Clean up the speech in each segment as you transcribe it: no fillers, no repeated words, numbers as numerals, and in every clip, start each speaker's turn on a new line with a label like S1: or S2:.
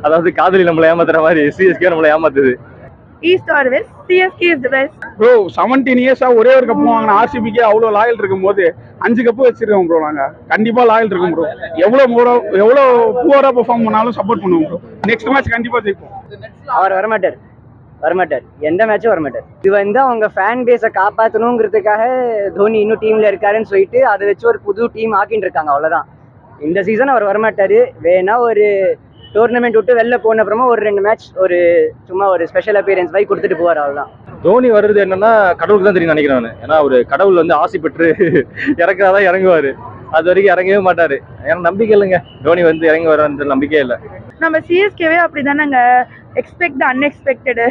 S1: அதாவது காதலி நம்மளை ஏமாத்துற மாதிரி சிஎஸ்கே நம்மளை ஏமாத்துது.
S2: East or west, CSK is the best.
S3: Bro 17 இயர்ஸா ஒரே ஒரு கப் வாங்கின ஆர்சிபிக்கு அவ்வளோ லாயல் இருக்கும் போது 5 கப்பு வச்சிருக்கோம் ப்ரோ. நாங்க கண்டிப்பா லாயல் இருக்கும் ப்ரோ. எவ்வளோ புவரா பெர்ஃபார்ம் பண்ணாலும் சப்போர்ட் பண்ணுவோம் ப்ரோ. நெக்ஸ்ட் மேட்ச் கண்டிப்பா ஜெயிப்போம்.
S4: அவர் வரமாட்டார், எந்த மேட்சும் வரமாட்டார். இது வந்து அவங்க ஃபேன் பேஸை காப்பாற்றணுங்கிறதுக்காக தோனி இன்னும் டீம்ல இருக்காருன்னு சொல்லிட்டு அதை வச்சு ஒரு புது டீம் ஆக்கிட்டு இருக்காங்க, அவ்வளோதான். இந்த சீசன் அவர் வரமாட்டாரு. வேணா ஒரு டோர்னமெண்ட் விட்டு வெளில போன அப்புறமா ஒரு 2 மேட்ச் சும்மா ஒரு ஸ்பெஷல் அப்பியரன்ஸ் மாதிரி கொடுத்துட்டு போவார், அவ்வளோதான்.
S1: தோனி வருது என்னன்னா கடவுளுக்கு தான் தெரியும் நினைக்கிறேன் நான். ஏன்னா ஒரு கடவுள் வந்து ஆசை பெற்று இறக்குறாதான் இறங்குவாரு. அது வரைக்கும் இறங்கவே மாட்டாரு. ஏன்னா நம்பிக்கை இல்லைங்க, தோனி வந்து இறங்கி வர நம்பிக்கையே இல்லை.
S2: நம்ம சிஎஸ்கேவே அப்படிதானங்க, எக்ஸ்பெக்ட் த அன்எக்ஸ்பெக்டடு.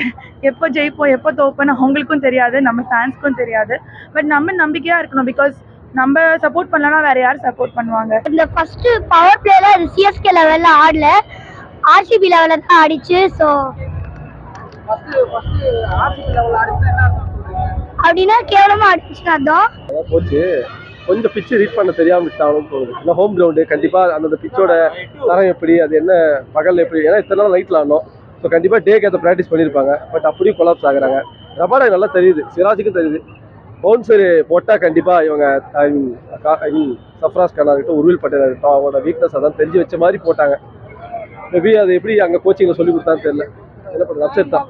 S2: எப்போ ஜெயிப்போம் எப்போ தோப்போன்னு அவங்களுக்கும் தெரியாது, நம்ம ஃபேன்ஸ்க்கும் தெரியாது. பட் நம்ம நம்பிக்கையா இருக்கணும். பிகாஸ் நம்ம சப்போர்ட் பண்ணலன்னா வேற யார் சப்போர்ட் பண்ணுவாங்க?
S5: இந்த ஃபர்ஸ்ட் பவர் பிளேல அது சிஎஸ்கே லெவல்ல ஆடல, ஆர்சிபி லெவல்ல தான் ஆடிச்சு. ஸோ அப்படின்னா கேவலமா ஆடிச்சுன்னா அதான்
S6: போச்சு. கொஞ்சம் பிச்சு ரீட் பண்ண தெரியாம விட்டாலும் போகுது. இல்லை ஹோம் கிரவுண்டு கண்டிப்பாக அந்த பிச்சோட தரம் எப்படி, அது என்ன பகல் எப்படி, ஏன்னா இத்தனை நாள் நைட்டில் ஆடணும். ஸோ கண்டிப்பாக டேக்கு அதை ப்ராக்டிஸ் பண்ணியிருப்பாங்க. பட் அப்படியும் கொலாப்ஸ் ஆகுறாங்க. ரபாடா நல்லா தெரியுது, சிராஜுக்கும் தெரியுது. பவுன்சர் போட்டால் கண்டிப்பாக இவங்க சஃப்ராஸ் கானா இருக்கட்டும், உருவில் பட்டேல் இருக்கட்டும், அவங்களோட வீக்னஸ் அதான் தெரிஞ்சு வச்ச மாதிரி போட்டாங்க. மேபி அது எப்படி அங்கே கோச்சிங்கில் சொல்லி கொடுத்தான்னு தெரியல. என்ன பண்ணுறது, அப்செட் தான்.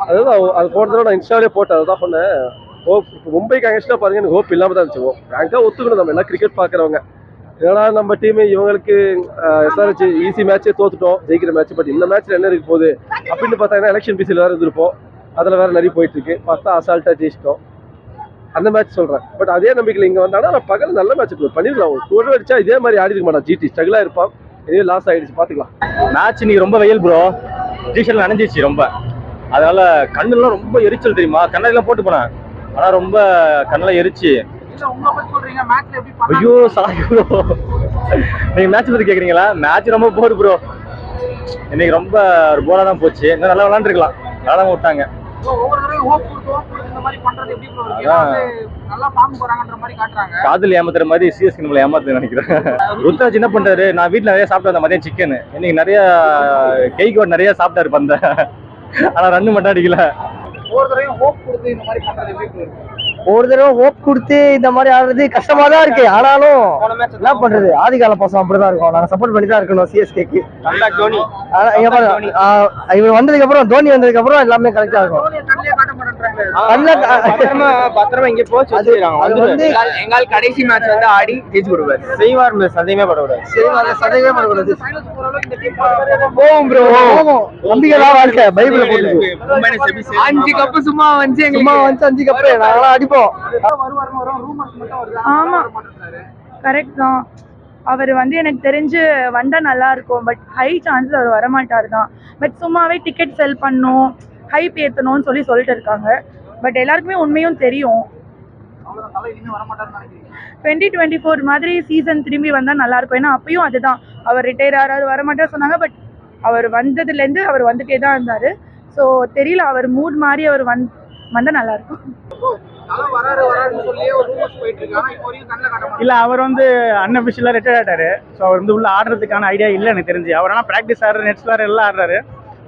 S6: அதுதான் அது போன தடவை நான் இன்ஸ்டாலே போட்டேன், அதுதான் சொன்னேன். ஹோப் இப்போ மும்பைக்கு அகேன்ஸ்டாக பாருங்க, எனக்கு ஹோப் இல்லாமல் தான் இருந்துச்சு. ரேங்காக ஒத்துக்கணும், நம்ம எல்லாம் கிரிக்கெட் பார்க்குறவங்க. ஏன்னா நம்ம டீமு இவங்களுக்கு எஸ்ஆர்ஹெச் ஈஸி மேட்சே தோத்துட்டோம், ஜெயிக்கிற மேட்ச். பட் இந்த மேட்ச்சில் என்ன இருக்க போகுது அப்படின்னு பார்த்தாங்கன்னா எலெக்ஷன் பிசியில் வேறு இருந்திருப்போம், அதில் வேறு நிறைய போயிட்டுருக்கு. பார்த்தா அசால்ட்டாக ஜெயிச்சிட்டோம் அந்த மேட்ச் சொல்கிறேன். பட் அதே நம்பிக்கையில் இங்கே வந்தாங்கன்னா நான் பகல் நல்ல மேட்ச் பண்ணிடலாம். ஒரு 2 அடிச்சா இதே மாதிரி ஆடி இருக்க மாட்டான். ஜிடி ஸ்ட்ரகிளாக இருப்பான், இதே லாஸ் ஆகிடுச்சு, பார்த்துக்கலாம்.
S1: மேட்ச் இன்னைக்கு ரொம்ப வெயில் ப்ரோ, டிஷர்ட்ல நனைஞ்சிச்சு ரொம்ப. அதனால கண்ணெல்லாம் ரொம்ப எரிச்சல் தெரியுமா, கண்ணெல்லாம் போட்டு போனேன். ஆனால் ரொம்ப கண்ணெல்லாம் எரிச்சு. ஐயோ சாரி ப்ரோ, நீங்க மேட்ச் பத்தி கேக்குறீங்களா? மேட்ச் ரொம்ப போர் ப்ரோ, இன்னைக்கு ரொம்ப ஒரு போரா தான் போச்சு. இன்னும் நல்லா விளாண்டுருக்கலாம், நல்லா விட்டாங்க. காதல் ஏமாத்துற மாதிரி சிஎஸ்கே நம்மளை ஏமாத்து நினைக்கிறேன். ருத்ராஜ் என்ன பண்றாரு, நான் வீட்டுல நிறைய சாப்பிட்டு வந்த மதியம் சிக்கன், இன்னைக்கு நிறைய கேக் நிறைய சாப்பிட்டாரு பந்த. ஆனா ரன்னு மட்டும் அடிக்கல.
S4: ஒரு தடவை ஹோப் கொடுத்து இந்த மாதிரி ஆடுறது கஷ்டமா தான் இருக்கு. ஆனாலும் என்ன பண்றது, ஆதிகால பசங்க அப்படிதான் இருக்கும். நாங்க சப்போர்ட் பண்ணி தான் இருக்கணும் சிஎஸ்கேக்கு. இவர் வந்ததுக்கு அப்புறம், தோனி வந்ததுக்கு அப்புறம் எல்லாமே கரெக்டா இருக்கும்.
S7: பத்திரமா இங்க போச்சு. அது வந்து எங்கால் கடைசி மேட்ச் வந்து ஆடி ஜெயிச்சு கொடுப்பாரு. செய்வார், சதையமே படக்கூடாது. சதையமே படக்கூடாது.
S4: போவோம் ப்ரோ, நம்பிக்கை தான் வாழ்க்கை. பைபிள போட்டு
S7: 5 கப்பு சும்மா வந்து
S4: 5 கப்பு நாங்களாம் அடிப்போம்.
S2: ஆமா கரெக்ட் தான். அவர் வந்து எனக்கு தெரிஞ்சு வந்தா நல்லா இருக்கும். பட் ஹை சான்ஸ் அவர் வரமாட்டார் தான். பட் சும்மாவே டிக்கெட் செல் பண்ணும், ஹைப் ஏற்றணும்னு சொல்லிட்டு இருக்காங்க. பட் எல்லாருக்குமே உண்மையும் தெரியும். 2024 மாதிரி சீசன் திரும்பி வந்தா நல்லா இருக்கும். ஏன்னா அப்பயும் அதுதான், அவர் ரிட்டையர் ஆறாரு, வரமாட்டார் சொன்னாங்க. பட் அவர் வந்ததுலேருந்து அவர் வந்துட்டே தான் இருந்தாரு. ஸோ தெரியல, அவர் மூட் மாதிரி அவர் வந்தா நல்லா இருக்கும்.
S3: இல்ல அவர் வந்து அன்அபிஷியலா ரிட்டையர் ஆயிட்டாரு. ஸோ அவர் வந்து உள்ள ஆடுறதுக்கான ஐடியா இல்லை எனக்கு தெரிஞ்சு. அவர் ஆனால் ப்ராக்டிஸ் ஆடுற நெட்ஸ் வேறு எல்லாம் ஆடுறாரு.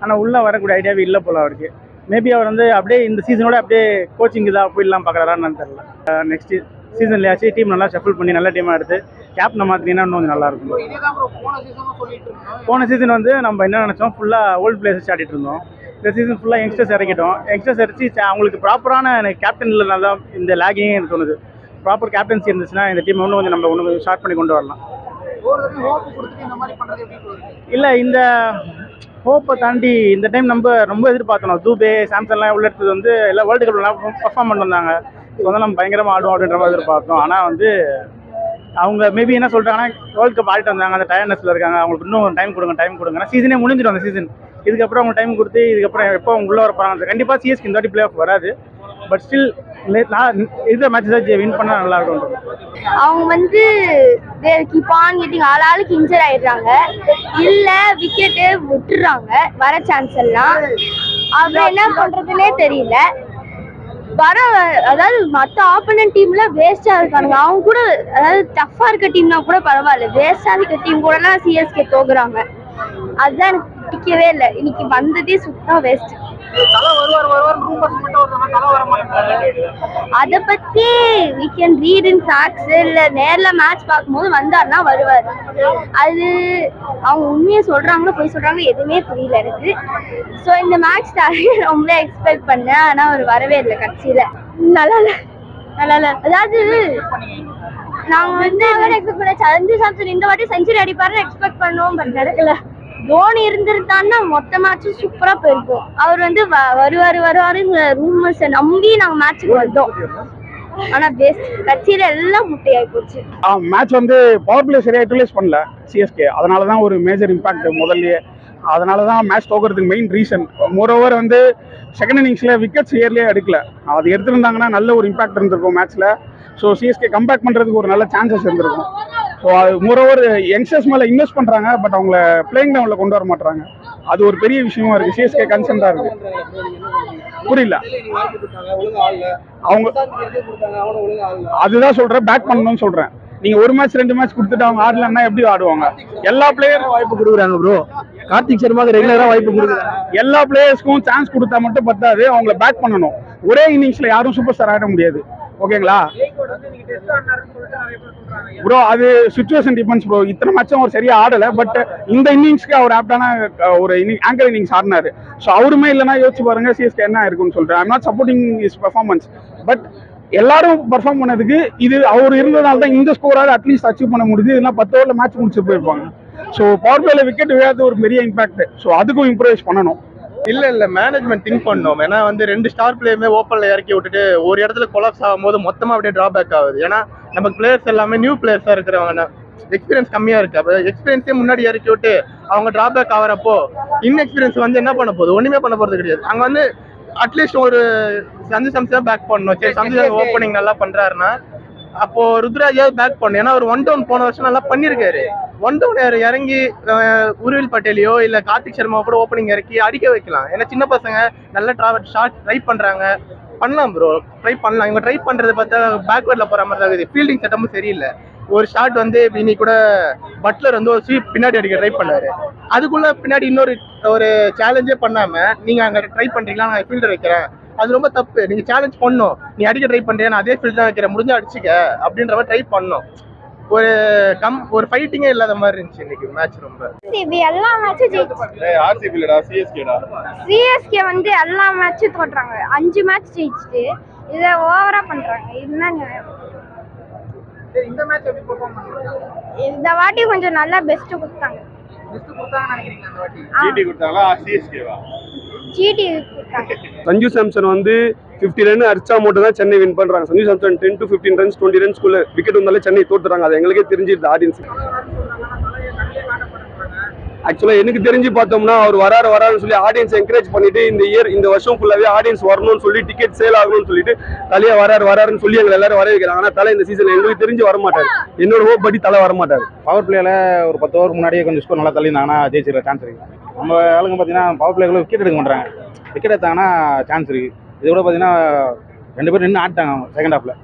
S3: ஆனால் உள்ள வரக்கூடிய ஐடியாவே இல்லை போல அவருக்கு. மேபி அவர் வந்து அப்படியே இந்த சீசனோட அப்படியே கோச்சிங் இதாக போயிடலாம் பார்க்குறாரான்னு தெரியல. நெக்ஸ்ட் சீசன்லயாச்சும் டீம் நல்லா ஷஃபிள் பண்ணி நல்ல டீமாக எடுத்து கேப்டனை மாற்றினீங்கன்னா இன்னும் கொஞ்சம் நல்லா இருக்கும். போன சீசன் வந்து நம்ம என்ன நினச்சோம், ஃபுல்லாக ஓல்டு பிளேயர்ஸ் ஆடிட்டு இருந்தோம். இந்த சீசன் ஃபுல்லாக யங்ஸ்டர்ஸ் இறக்கிட்டோம். யங்ஸ்டர்ஸ் இறச்சி அவங்களுக்கு ப்ராப்பரான கேப்டன் இல்லைனால இந்த லேகிங்கே எனக்கு தோணுது. ப்ராப்பர் கேப்டன்சி இருந்துச்சுன்னா இந்த டீம் இன்னும் கொஞ்சம் நம்ம ஒன்று ஸ்டார்ட் பண்ணி கொண்டு வரலாம். இல்லை, இந்த ஹோப்பை தாண்டி இந்த டைம் நம்ம ரொம்ப எதிர்பார்த்தோம். தூபே, சாம்சன்லாம் உள்ள எடுத்தது வந்து எல்லாம் வேர்ல்டு கப்லாம் பர்ஃபார்ம் பண்ணி வந்தாங்க. ஸோ வந்து நம்ம பயங்கரமாக ஆடுவோம் அப்படின்ற மாதிரி எதிர்பார்த்தோம். ஆனால் வந்து அவங்க மேபி என்ன சொல்கிறாங்கன்னா, வேர்ல்டு கப் ஆடிட்டு வந்தாங்க, அந்த டயர்னஸில் இருக்காங்க, அவங்களுக்கு இன்னும் டைம் கொடுங்க. சீசனே முடிஞ்சிடும் அந்த சீசன். இதுக்கப்புறம் அவங்க டைம் கொடுத்து இதுக்கப்புறம் எப்போ அவங்க உள்ளே வர போகிறாங்க. கண்டிப்பாக சிஎஸ்கே இந்த வாட்டி பிளே ஆஃப் வராது. பட் ஸ்டில் நான் இந்த மேட்சஸ் வின் பண்ணால் நல்லா இருக்கும்.
S5: அவங்க வந்து கீப் ஆன் கெட்டிங் ஆளாளுக்கு இன்ஜர் ஆயிடுறாங்க, இல்ல விக்கெட்டு விட்டுறாங்க வர சான்ஸ் எல்லாம். அப்புறம் என்ன பண்றதுன்னே தெரியல. அதாவது மற்ற ஆப்போனன்ட் டீம்ல வேஸ்டா இருக்கானுங்க. அவங்க கூட அதாவது டஃப்பா இருக்க டீம்னா கூட பரவாயில்ல, வேஸ்டா இருக்க டீம் கூடலாம் சிஎஸ்கே தோக்குறாங்க. அதுதான் எனக்கு பிடிக்கவே இல்லை. இன்னைக்கு வந்ததே சுத்தம் வேஸ்ட். அத பத்தி we can read in facts. இல்ல நேர்ல மேட்ச் பார்க்கும்போது வந்தாருன்னா வருவாரு. அது அவங்க உண்மையை சொல்றாங்களோ போய் சொல்றாங்களோ எதுவுமே புரியல எனக்கு. ஸோ இந்த மேட்ச் ரொம்ப எக்ஸ்பெக்ட் பண்ணேன், ஆனா அவர் வரவே இல்லை கட்சியில. நல்லா இல்ல. அதாவது நாங்க வந்து எக்ஸ்பெக்ட் பண்ண சஞ்சு சாம்சன் இந்த வாட்டி செஞ்சுரி அடிப்பாருன்னு எக்ஸ்பெக்ட் பண்ணோம், பட் நடக்கல. தோனி இருந்திருந்தான்னா மொத்த மேட்சும் சூப்பரா போயிருக்கும். அவர் வந்து வருவாருங்கிற ரூமர்ஸை நம்பி நாங்க மேட்சுக்கு வந்தோம். ஆனா பெஸ்ட் கட்சியில எல்லாம் முட்டையாகி போச்சு.
S3: மேட்ச் வந்து பவர் பிளே சரியா யூட்டிலைஸ் பண்ணல சிஎஸ்கே. அதனால தான் ஒரு மேஜர் இம்பாக்ட் முதல்லயே. அதனால தான் மேட்ச் தோக்கிறதுக்கு மெயின் ரீசன். மோரோவர் வந்து செகண்ட் இன்னிங்ஸ்ல விக்கெட்ஸ் ஏர்லேயே எடுக்கல. அது எடுத்திருந்தாங்கன்னா நல்ல ஒரு இம்பாக்ட் இருந்திருக்கும் மேட்ச்ல. ஸோ சிஎஸ்கே கம்பேக் பண்றதுக்கு ஒரு நல்ல சான்சஸ் இருந்திருக்கும். ஸோ அது மோரோவர் யங்ஸ்டர்ஸ் மேலே இன்வெஸ்ட் பண்றாங்க, பட் அவங்கள பிளேயிங் லெவலில் கொண்டு வர மாட்டாங்க. அது ஒரு பெரிய விஷயமா இருக்கு. சிஎஸ்கே கன்சென்டா இருக்கு. புரியல அவங்க, அதுதான் சொல்றேன், பேக் பண்ணணும்னு சொல்றேன். நீங்க ஒரு மேட்ச் 2 மேட்ச் கொடுத்துட்டு அவங்க ஆடலன்னா எப்படி ஆடுவாங்க? எல்லா பிளேயரும் வாய்ப்பு கொடுக்குறாங்க ப்ரோ. கார்த்திக் சர்மாக்கு ரெகுலரா வாய்ப்பு கொடுக்குறாங்க. எல்லா பிளேயர்ஸ்க்கும் சான்ஸ் கொடுத்தா மட்டும் பத்தாது, அவங்கள பேக் பண்ணணும். ஒரே இன்னிங்ஸ்ல யாரும் சூப்பர் ஸ்டார் ஆட முடியாது. ஓகேங்களா ப்ரோ? அது சிச்சுவேஷன் டிபெண்ட்ஸ் ப்ரோ. இத்தனை மேட்சும் அவர் சரியா ஆடல, பட் இந்த இன்னிங்ஸ்க்கு அவர் ஆப்டான ஒரு ஆங்கர் இன்னிங்ஸ் ஆடினாரு. ஸோ அவருமே இல்லைன்னா யோசிச்சு பாருங்க சிஎஸ்கே என்ன இருக்குன்னு சொல்றேன். I'm not supporting is performance, but எல்லாரும் பர்ஃபார்ம் பண்ணதுக்கு இது அவர் இருந்ததால தான் இந்த ஸ்கோராக அட்லீஸ்ட் அச்சீவ் பண்ண முடியுது. இல்லைன்னா 10 ஓவரில் மேட்ச் முடிச்சு போயிருப்பாங்க. ஸோ பவர் பிளேல விக்கெட் விழாது ஒரு பெரிய இம்பாக்ட். ஸோ அதுக்கும் இம்ப்ரூவைஸ் பண்ணணும்.
S8: இல்ல மேனேஜ்மெண்ட் திங்க் பண்ணோம். ஏன்னா வந்து 2 ஸ்டார் பிளேயருமே ஓப்பன்ல இறக்கி விட்டுட்டு ஒரு இடத்துல கொலாப்ஸ் ஆகும்போது மொத்தமா அப்படியே டிராபேக் ஆகுது. ஏன்னா நம்ம பிளேயர்ஸ் எல்லாமே நியூ பிளேயர்ஸா இருக்கிறவங்க, எக்ஸ்பீரியன்ஸ் கம்மியா இருக்கு. அப்ப எக்ஸ்பீரியன்ஸே முன்னாடி இறக்கி விட்டு அவங்க டிராபேக் ஆகிறப்போ இன்எக்ஸ்பீரியன்ஸ் வந்து என்ன பண்ண போகுது? ஒண்ணுமே பண்ண போறது கிடையாது. அங்க வந்து அட்லீஸ்ட் ஒரு சஞ்சு சாம்சன் பேக் பண்ணணும். சரி, சஞ்சு ஓப்பனிங் நல்லா பண்றாருன்னா அப்போ ருத்ராஜாவது பேக் பண்ணணும். ஏன்னா ஒரு 1 டவுன் போன வருஷம் நல்லா பண்ணிருக்காரு. 1 டவுன் இறங்கி உருவில் பட்டேலையோ இல்ல கார்த்திக் சர்மா கூட ஓப்பனிங் இறக்கி அடிக்க வைக்கலாம். ஏன்னா சின்ன பசங்க நல்ல ஷாட் ட்ரை பண்றாங்க, பண்ணலாம் ப்ரோ, ட்ரை பண்ணலாம். இவங்க ட்ரை பண்றதை பார்த்தா பேக்வேர்ட்ல போற மாதிரி தான் இருக்குது. ஃபீல்டிங் செட்டமும் சரியில்லை. ஒரு ஷாட் வந்து இன்னைக்கு கூட பட்லர் வந்து ஒரு ஸ்வீப் பின்னாடி அடிக்க ட்ரை பண்ணாரு. அதுக்குள்ள பின்னாடி இன்னொரு ஒரு சேலஞ்சே பண்ணாம நீங்க அங்க ட்ரை பண்றீங்களா, நான் ஃபீல்டர் வைக்கிறேன், அது ரொம்ப தப்பு. நீங்க சேலஞ்ச் பண்ணணும். நீ அடிக்க ட்ரை பண்றியா, நான் அதே ஃபீல்ட் தான் வைக்கிறேன், முடிஞ்சா அடிச்சுக்க அப்படின்ற மாதிரி ட்ரை பண்ணணும். ஒரு ஃபைட்டிங்கே இல்லாத மாதிரி இருந்துச்சு இன்னைக்கு மேட்ச். ரொம்ப
S5: எல்லா மேட்சும் ஜெயிச்சு
S8: ஆர்சிபிலடா சிஎஸ்கேடா
S5: சிஎஸ்கே வந்து எல்லா மேட்சும் தோற்றாங்க. 5 மேட்ச் ஜெயிச்சுட்டு இதை ஓவரா பண்றாங்க. இதுதான்
S7: இந்த மேட்ச் எப்படி பெர்ஃபார்ம் பண்ணாங்க?
S5: இந்த வாட்டி கொஞ்சம் நல்லா பெஸ்ட் கொடுத்தாங்க.
S7: பெஸ்ட் கொடுத்தாங்கன்னு நினைக்கிறீங்களா இந்த வாட்டி?
S8: ஜிடி கொடுத்தாங்களா சிஎஸ்கேவா?
S5: ஜிடி கொடுத்தாங்க.
S6: சஞ்சு சாம்சன் வந்து 50 ரன் அடிச்சா மட்டும் தான் சென்னை வின் பண்றாங்க. சஞ்சு சாம்சன் 10 to 15 ரன்ஸ் 20 ரன்ஸ்குள்ள விக்கெட் வந்தாலே சென்னை தோத்துறாங்க. அது எங்களுக்கே தெரிஞ்சிருது ஆடியன்ஸ். ஆக்சுவலா எனக்கு தெரிஞ்சு பார்த்தோம்னா அவர் வராருன்னு சொல்லி ஆடியன்ஸ் என்கரேஜ் பண்ணிட்டு இந்த வருஷம் ஃபுல்லாவே ஆடியன்ஸ் வரணும்னு சொல்லி டிக்கெட் சேல் ஆகணும்னு சொல்லிட்டு தலையா வராருன்னு சொல்லி எங்களை எல்லாரும் வர வைக்கிறாங்க. ஆனா தலை இந்த சீசன் எங்களுக்கு தெரிஞ்சு வரமாட்டாரு. என்னோட ஹோப் படி தலை வரமாட்டாரு.
S3: பவர் பிளேல ஒரு 10 ஓவர் முன்னாடியே கொஞ்சம் ஸ்கோர் நல்லா தள்ளியிருந்தாங்கன்னா ஜெயிச்சிருக்க சான்ஸ் இருக்கு. நம்ம ஆளுங்க பார்த்தீங்கன்னா பவர் பிளேக்குள்ள விக்கெட் எடுக்க மாட்டாங்க. விக்கெட் எடுத்தாங்கன்னா சான்ஸ் இருக்கு. இது கூட பார்த்தீங்கன்னா 2 பேரும் நின்று ஆட்டாங்க செகண்ட் ஹாஃப்ல.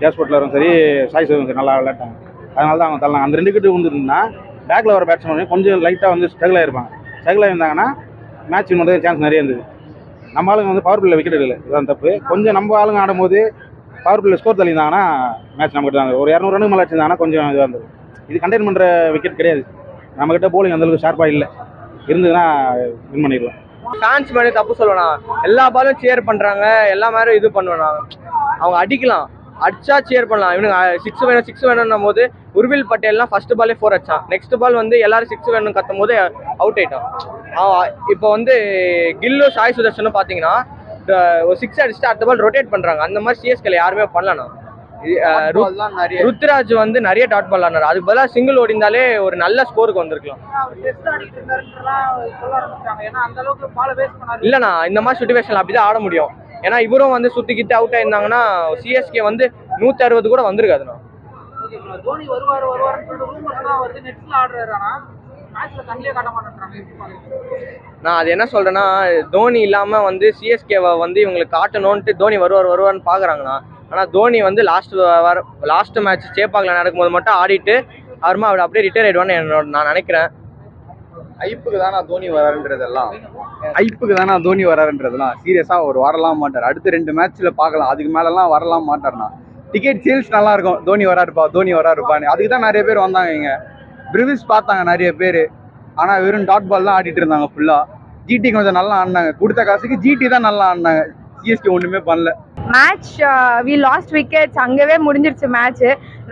S3: கேஷ் பட்லரும் சரி, சாய் சரி நல்லா விளையாட்டாங்க. அதனால தான் அவங்க தள்ளாங்க. அந்த 2 விக்கெட் விழுந்துருந்தா பேக்கில் வர பேட்ஸ்மேன் கொஞ்சம் லைட்டாக வந்து ஸ்ட்ரகிள் ஆகிருப்பாங்க. ஸ்ட்ரகிள் ஆகிருந்தாங்கன்னா மேட்ச் வின் சான்ஸ் நிறைய இருந்தது. நம்ம ஆளுங்க வந்து பவர் பிளேல விக்கெட் எடுக்கல, இதுதான் தப்பு. கொஞ்சம் நம்ம ஆளுங்க ஆடும்போது பவர் பிளேல ஸ்கோர் தள்ளியிருந்தாங்கன்னா மேட்ச் நம்மகிட்ட தான் ஒரு 200 ரன் மேலே வச்சிருந்தாங்கன்னா கொஞ்சம் இதாக இருந்தது. இது கண்டெயின் பண்ணுற விக்கெட் கிடையாது. நம்மகிட்ட போலிங் அந்தளவுக்கு ஷார்ப்பாக இல்லை. இருந்ததுன்னா வின் பண்ணிடலாம்.
S4: ஃபேன்ஸ் மேலே தப்பு சொல்லணும். எல்லா பாலும் சேர் பண்றாங்க, எல்லா மாதிரி இது பண்ணுவேன். அவங்க அடிக்கலாம், அடிச்சா சேர் பண்ணலாம். இவனுக்கு 6 வேணும்னும் போது உருவில் பட்டேல்லாம் ஃபர்ஸ்ட் பாலே 4 அடிச்சான். நெக்ஸ்ட் பால் வந்து எல்லாரும் 6 வேணும்னு கத்தும் போது அவுட் ஆயிட்டான். இப்போ வந்து கில்லு சாய் சுதர்ஷனும் பார்த்தீங்கன்னா ஒரு 6 அடிச்சுட்டு அடுத்த பால் ரொட்டேட் பண்றாங்க. அந்த மாதிரி சிஎஸ்கேல யாருமே பண்ணலாம். ருத்ராஜ் வந்து நிறைய டாட் பால் ஆனார். அதுக்கு பதிலாக சிங்கிள் ஓடிந்தாலே ஒரு நல்ல ஸ்கோருக்கு வந்திருக்கலாம். இல்லைண்ணா, இந்த மாதிரி சுச்சுவேஷன்ல அப்படிதான் ஆட முடியும். ஏன்னா இவரும் வந்து சுத்திக்கிட்டு அவுட் ஆயிருந்தாங்கன்னா சிஎஸ்கே வந்து 160 கூட வந்திருக்காதுண்ணா.
S7: தோனி வருவாருன்னு சொல்லிட்டு ரூமர்ஸ்லாம் வருது, நெட்ஸ்ல ஆடுறாரு. ஆனா நான் அது என்ன சொல்றேன்னா, தோனி இல்லாம வந்து சிஎஸ்கேவை வந்து இவங்களுக்கு காட்டணும்ட்டு தோனி வருவார்னு பாக்குறாங்கண்ணா. ஆனா தோனி வந்து லாஸ்ட் மேட்ச் சேப்பாக்கில் நடக்கும்போது மட்டும் ஆடிட்டு அப்புறமா அவர் அப்படியே ரிட்டையர் ஆயிடுவான்னு நான் நினைக்கிறேன்.
S9: ஐப்புக்கு தானே தோனி வராருன்றதெல்லாம் சீரியஸா அவர் வரலாம் மாட்டார். அடுத்த 2 மேட்ச்ல பார்க்கலாம், அதுக்கு மேலலாம் வரலாம் மாட்டார்னா. டிக்கெட் சேல்ஸ் நல்லா இருக்கும், தோனி வராருப்பான்னு. அதுக்கு தான் நிறைய பேர் வந்தாங்க. இங்க பிரிவிஸ் பார்த்தாங்க நிறைய பேர். ஆனா வெறும் டாட் பால் தான் ஆடிட்டு இருந்தாங்க ஃபுல்லா. ஜிடி கொஞ்சம் நல்லா ஆடினாங்க, கொடுத்த காசுக்கு ஜிடி தான் நல்லா ஆடினாங்க. சிஎஸ்கே ஒண்ணுமே பண்ணல.
S2: மேட்ச் வி லாஸ்ட் விக்கெட்ஸ், அங்கவே முடிஞ்சிருச்சு மேட்ச்.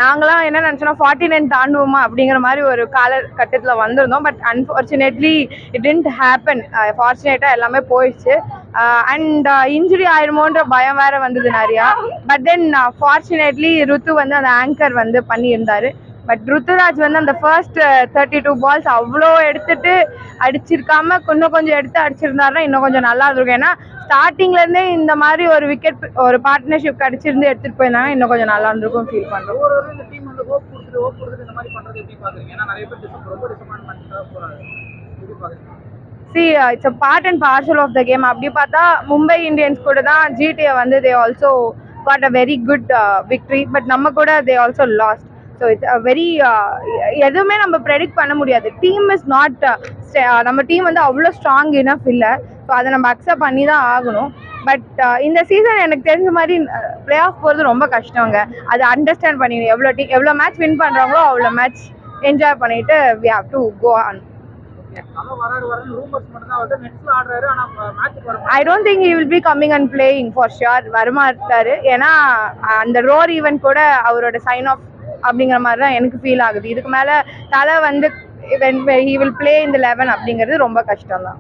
S2: நாங்களாம் என்ன நினச்சோன்னா 49 தாண்டுவோமா அப்படிங்கிற மாதிரி ஒரு காலகட்டத்தில் வந்திருந்தோம். But unfortunately it didn't happen. ஃபார்ச்சுனேட்டாக எல்லாமே போயிடுச்சு. அண்ட் இன்ஜுரி ஆயிருமோன்ற பயம் வேற வந்தது நிறையா. பட் தென் ஃபார்ச்சுனேட்லி ருத்து வந்து அந்த ஆங்கர் வந்து பண்ணியிருந்தாரு. பட் ருத்துராஜ் வந்து அந்த ஃபர்ஸ்ட் 32 பால்ஸ் அவ்வளோ எடுத்துட்டு அடிச்சிருக்காம இன்னும் கொஞ்சம் எடுத்து அடிச்சிருந்தாருன்னா இன்னும் கொஞ்சம் நல்லா இருந்திருக்கும். ஏன்னா ஸ்டார்டிங்லேருந்தே இந்த மாதிரி ஒரு விக்கெட் ஒரு பார்ட்னர்ஷிப் அடிச்சிருந்து எடுத்துட்டு போயிருந்தாங்க இன்னும் கொஞ்சம் நல்லா இருந்திருக்கும் ஃபீல் பண்ணுறோம். See, it's a part and parcel of the game. அப்படி பார்த்தா மும்பை இந்தியன்ஸ் கூட தான் ஜிடிஏ வந்து they also got a very good victory. But நம்ம கூட they also lost. So it's a very எதுவுமே நம்ம ப்ரெடிக்ட் பண்ண முடியாது. டீம் இஸ் நாட் நம்ம டீம் வந்து அவ்வளோ ஸ்ட்ராங் இனஃப் இல்லை. ஸோ அதை நம்ம அக்செப்ட் பண்ணி தான் ஆகணும். பட் இந்த சீசன் எனக்கு தெரிஞ்ச மாதிரி பிளே ஆஃப் போகிறது ரொம்ப கஷ்டங்க. அதை அண்டர்ஸ்டாண்ட் பண்ணிக்கணும். எவ்வளோ மேட்ச் வின் பண்ணுறாங்களோ அவ்வளோ மேட்ச் என்ஜாய் பண்ணிட்டு we have to go on. I don't think he will be coming and playing for sure. வரமாட்டாரு. ஏன்னா அந்த ரோர் ஈவென்ட் கூட அவரோட சைன் ஆஃப் அப்படிங்கிற மாதிரி தான் எனக்கு ஃபீல் ஆகுது. இதுக்கு மேலே தலை வந்து he will play in the 11 அப்படிங்கிறது ரொம்ப கஷ்டம் தான்.